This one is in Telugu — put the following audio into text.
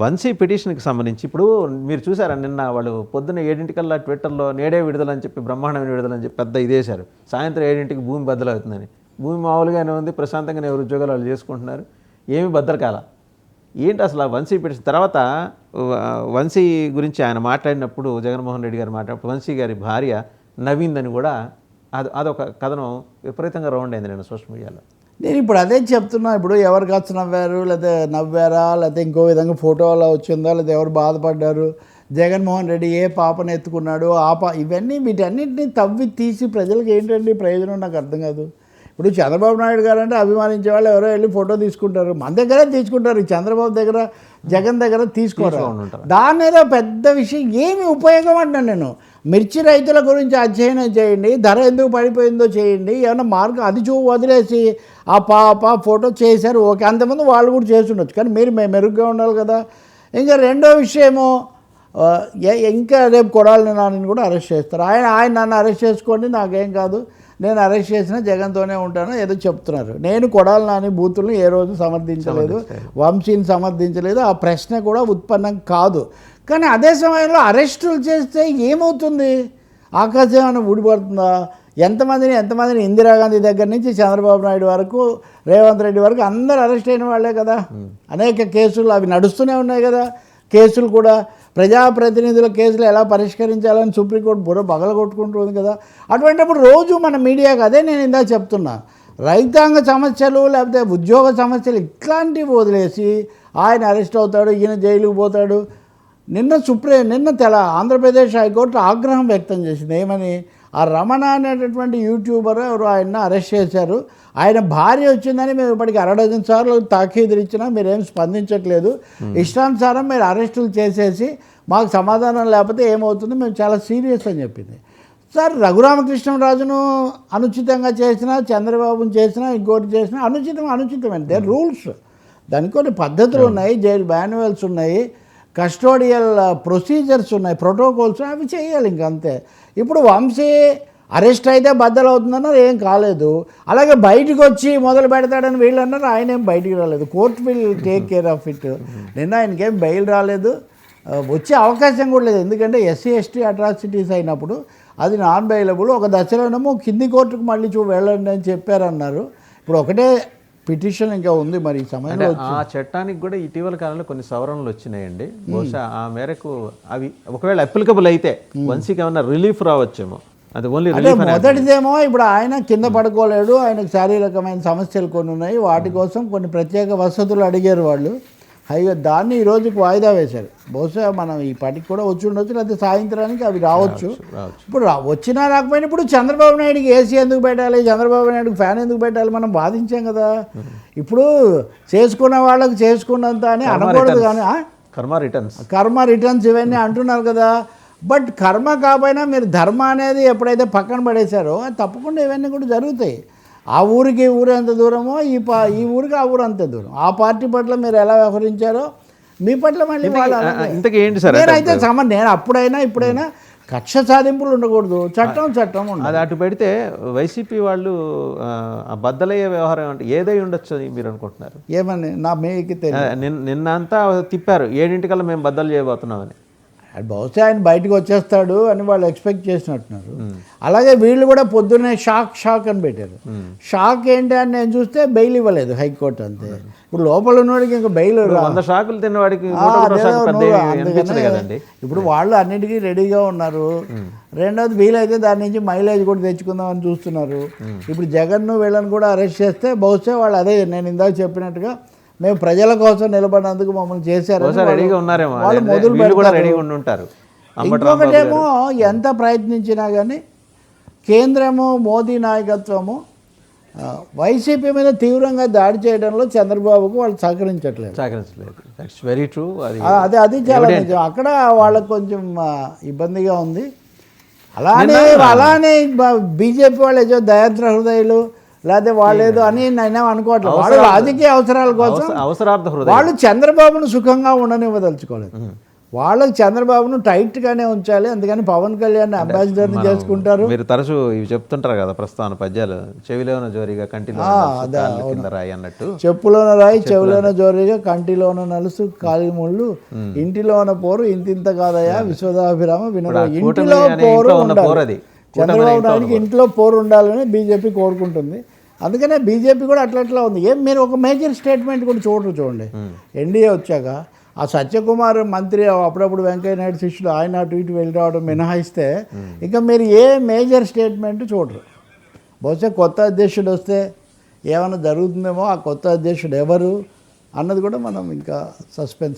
వంశీ పిటిషన్కి సంబంధించి ఇప్పుడు మీరు చూసారా నిన్న వాళ్ళు పొద్దున్న 7 ట్విట్టర్లో నేడే విడుదలని చెప్పి బ్రహ్మాండమైన విడుదలని చెప్పి పెద్ద ఇదేశారు. సాయంత్రం 7 భూమి బద్దలవుతుందని. భూమి మామూలుగానే ఉంది, ప్రశాంతంగానే ఎవరు ఉద్యోగాలు వాళ్ళు చేసుకుంటున్నారు, ఏమి బద్దలు కాల. ఏంటి అసలు ఆ వంశీ పిటిషన్ తర్వాత వంశీ గురించి ఆయన మాట్లాడినప్పుడు, జగన్మోహన్ రెడ్డి గారు మాట్లాడినప్పుడు వంశీ గారి భార్య నవ్విందని కూడా అదొక కథనం విపరీతంగా రౌండ్ అయింది నేను సోషల్ మీడియాలో. నేను ఇప్పుడు అదే చెప్తున్నా. ఇప్పుడు ఎవరు ఖర్చు నవ్వారు, లేదా నవ్వారా, లేకపోతే ఇంకో విధంగా ఫోటోలో వచ్చిందా, లేదా ఎవరు బాధపడ్డారు, జగన్మోహన్ రెడ్డి ఏ పాపను ఎత్తుకున్నాడు, ఇవన్నీ వీటన్నిటిని తవ్వి తీసి ప్రజలకు ఏంటండి ప్రయోజనం నాకు అర్థం కాదు. ఇప్పుడు చంద్రబాబు నాయుడు గారు అంటే అభిమానించే వాళ్ళు ఎవరో వెళ్ళి ఫోటో తీసుకుంటారు, మన దగ్గరే తీసుకుంటారు, చంద్రబాబు దగ్గర జగన్ దగ్గర తీసుకోరు. దాని మీద పెద్ద విషయం ఏమి ఉపయోగం అంటాను నేను. మిర్చి రైతుల గురించి అధ్యయనం చేయండి, ధర ఎందుకు పడిపోయిందో చేయండి, ఏమన్నా మార్గం అది వదిలేసి ఆ ఫోటో చేశారు ఓకే, అంతమంది వాళ్ళు కూడా చేసి ఉండొచ్చు, కానీ మీరు మెరుగ్గా ఉండాలి కదా. ఇంకా రెండో విషయము, ఇంకా రేపు కొడాలి నాని కూడా అరెస్ట్ చేస్తారు. ఆయన నన్ను అరెస్ట్ చేసుకోండి నాకేం కాదు, నేను అరెస్ట్ చేసినా జగన్తోనే ఉంటాను ఏదో చెప్తున్నారు. నేను కొడాలి నాని బూతులను ఏ రోజు సమర్థించలేదు, వంశీని సమర్థించలేదు, ఆ ప్రశ్న కూడా ఉత్పన్నం కాదు. కానీ అదే సమయంలో అరెస్టులు చేస్తే ఏమవుతుంది? ఆకాశం ఏమైనా ఊడిపడుతుందా? ఎంతమందిని ఇందిరాగాంధీ దగ్గర నుంచి చంద్రబాబు నాయుడు వరకు, రేవంత్ రెడ్డి వరకు అందరు అరెస్ట్ అయిన వాళ్ళే కదా. అనేక కేసులు అవి నడుస్తూనే ఉన్నాయి కదా. కేసులు కూడా ప్రజాప్రతినిధుల కేసులు ఎలా పరిష్కరించాలని సుప్రీంకోర్టు బగల కొట్టుకుంటుంది కదా. అటువంటిప్పుడు రోజు మన మీడియాకు అదే నేను ఇందాక చెప్తున్నా, రైతాంగ సమస్యలు లేకపోతే ఉద్యోగ సమస్యలు ఇట్లాంటివి వదిలేసి ఆయన అరెస్ట్ అవుతాడు, ఈయన జైలుకు పోతాడు. నిన్న ఆంధ్రప్రదేశ్ హైకోర్టు ఆగ్రహం వ్యక్తం చేసింది. ఏమని? ఆ రమణ అనేటటువంటి యూట్యూబర్ ఎవరు ఆయన అరెస్ట్ చేశారు, ఆయన భార్య వచ్చిందని మేము ఇప్పటికి 60 సార్లు తాకీదులు ఇచ్చినా మీరేం స్పందించట్లేదు, ఇష్టానుసారం మీరు అరెస్టులు చేసేసి మాకు సమాధానం లేకపోతే ఏమవుతుంది, మేము చాలా సీరియస్ అని చెప్పింది. సార్, రఘురామకృష్ణరాజును అనుచితంగా చేసినా, చంద్రబాబును చేసినా, ఇంకోటి చేసినా అనుచితమైన దే రూల్స్, దానికి కొన్ని పద్ధతులు ఉన్నాయి, జైలు మాన్యువల్స్ ఉన్నాయి, కస్టోడియల్ ప్రొసీజర్స్ ఉన్నాయి, ప్రోటోకాల్స్, అవి చేయాలి ఇంకంతే. ఇప్పుడు వంశీ అరెస్ట్ అయితే బద్దలు అవుతుందన్నారు, ఏం కాలేదు. అలాగే బయటకు వచ్చి మొదలు పెడతాడని వీళ్ళు అన్నారు, ఆయన ఏం బయటికి రాలేదు. Court will take care of it. నిన్న ఆయనకేం బెయిల్ రాలేదు, వచ్చే అవకాశం కూడా లేదు. ఎందుకంటే SC ST అట్రాసిటీస్ అయినప్పుడు అది నాన్ బెయిలబుల్. ఒక దశలోనేమో కింది కోర్టుకు మళ్ళీ వెళ్ళండి అని చెప్పారన్నారు. ఇప్పుడు ఒకటే పిటిషన్ ఇంకా ఉంది, మరి ఈ సమయంలో ఆ చట్టానికి కూడా ఇటీవల కాలంలో కొన్ని సవరణలు వచ్చినాయండి. బహుశా ఆ మేరకు అవి ఒకవేళ అప్లికబుల్ అయితే వంశీకి ఏమన్నా రిలీఫ్ రావచ్చేమో. అది ఓన్లీ మొదటిదేమో ఇప్పుడు ఆయన కింద పడుకోలేడు, ఆయనకు శారీరకమైన సమస్యలు కొన్ని ఉన్నాయి, వాటి కోసం కొన్ని ప్రత్యేక వసతులు అడిగారు వాళ్ళు. దాన్ని ఈ రోజుకి వాయిదా వేశారు. బహుశా మనం ఈ పాటికి కూడా వచ్చి ఉండొచ్చు, లేకపోతే సాయంత్రానికి అవి రావచ్చు. ఇప్పుడు వచ్చినా రాకపోయినా ఇప్పుడు చంద్రబాబు నాయుడికి AC ఎందుకు పెట్టాలి, చంద్రబాబు నాయుడుకి ఫ్యాన్ ఎందుకు పెట్టాలి, మనం బాధించాం కదా. ఇప్పుడు చేసుకున్న వాళ్ళకి చేసుకున్నంత అని అనకూడదు, కానీ కర్మ రిటర్న్స్ ఇవన్నీ అంటున్నారు కదా. బట్ కర్మ కాకపోయినా మీరు ధర్మ అనేది ఎప్పుడైతే పక్కన పడేశారో తప్పకుండా ఇవన్నీ కూడా జరుగుతాయి. ఆ ఊరికి ఊరు ఎంత దూరమో ఈ ఊరికి ఆ ఊరు అంతే దూరం. ఆ పార్టీ పట్ల మీరు ఎలా వ్యవహరించారో మీ పట్ల మళ్ళీ నేనైతే నేను అప్పుడైనా ఇప్పుడైనా కక్ష సాధింపులు ఉండకూడదు, చట్టం ఉండాలి. అది అటు పెడితే వైసీపీ వాళ్ళు బద్దలయ్యే వ్యవహారం అంటే ఏదై ఉండొచ్చు మీరు అనుకుంటున్నారు? ఏమని నా మీకు నిన్నంతా తిప్పారు, 7 మేము బద్దలు చేయబోతున్నామని. బహుశా ఆయన బయటకు వచ్చేస్తాడు అని వాళ్ళు ఎక్స్పెక్ట్ చేసినట్టున్నారు. అలాగే వీళ్ళు కూడా పొద్దున్నే షాక్ అని పెట్టారు. షాక్ ఏంటి అని నేను చూస్తే బెయిల్ ఇవ్వలేదు హైకోర్టు, అంతే. ఇప్పుడు లోపల ఉన్నవాడికి ఇంకా బెయిల్, 100 షాకులు తిన్నవాడికి ఇప్పుడు వాళ్ళు అన్నిటికీ రెడీగా ఉన్నారు. రెండోది వీలైతే దాని నుంచి మైలేజ్ కూడా తెచ్చుకుందామని చూస్తున్నారు. ఇప్పుడు జగన్ను వీళ్ళని కూడా అరెస్ట్ చేస్తే బహుశా వాళ్ళు అదే నేను ఇందాక చెప్పినట్టుగా మేము ప్రజల కోసం నిలబడినందుకు మమ్మల్ని చేశారు వాళ్ళు మొదలు పెడతారు. ఇంకొకటేమో ఎంత ప్రయత్నించినా కానీ కేంద్రము మోదీ నాయకత్వము వైసీపీ మీద తీవ్రంగా దాడి చేయడంలో చంద్రబాబుకు వాళ్ళు సహకరించట్లేదు. అది చాలా నిజం. అక్కడ వాళ్ళకు కొంచెం ఇబ్బందిగా ఉంది. అలానే బీజేపీ వాళ్ళు ఏదో దయాద్ర హృదయాలు లేకపోతే వాళ్ళేదో అని నేను అనుకోవట్లేదు. వాళ్ళు రాజకీయ అవసరాల కోసం వాళ్ళు చంద్రబాబును సుఖంగా ఉండనివ్వదలుచుకోలేదు. వాళ్ళకి చంద్రబాబును టైట్గానే ఉంచాలి, అందుకని పవన్ కళ్యాణ్ అంబాసిడర్ని చేసుకుంటారు. మీరు తరచూ ఇవి చెప్తుంటారు కదా ప్రస్తుతాన పద్యాలు, చెవిలోన జోరిగా కంటిలో కాళ్ళు కింద రాయి అన్నట్టు. చెప్పులోన రాయి చెవులోన జోరిగా కంటిలోన నలుసు కాలి ముళ్ళు ఇంటిలోన పోరు ఇంతింత కాదయా విశ్వదాభిరామ వినోద. ఇంటిలో పోరు ఉండాలి, చంద్రబాబు నాయుడికి ఇంట్లో పోరు ఉండాలని బీజేపీ కోరుకుంటుంది. అందుకనే బీజేపీ కూడా అట్లా ఉంది. ఏం మీరు ఒక మేజర్ స్టేట్మెంట్ కూడా చూడండి. ఎన్డీఏ వచ్చాక ఆ సత్యకుమార్ మంత్రి అప్పుడప్పుడు వెంకయ్య నాయుడు శిష్యుడు ఆయన అటు ఇటు వెళ్ళి రావడం మినహాయిస్తే ఇంకా మీరు ఏ మేజర్ స్టేట్మెంట్ చూడరు. బహుశా కొత్త అధ్యక్షుడు వస్తే ఏమైనా జరుగుతుందేమో, ఆ కొత్త అధ్యక్షుడు ఎవరు అన్నది కూడా మనం ఇంకా సస్పెన్స్.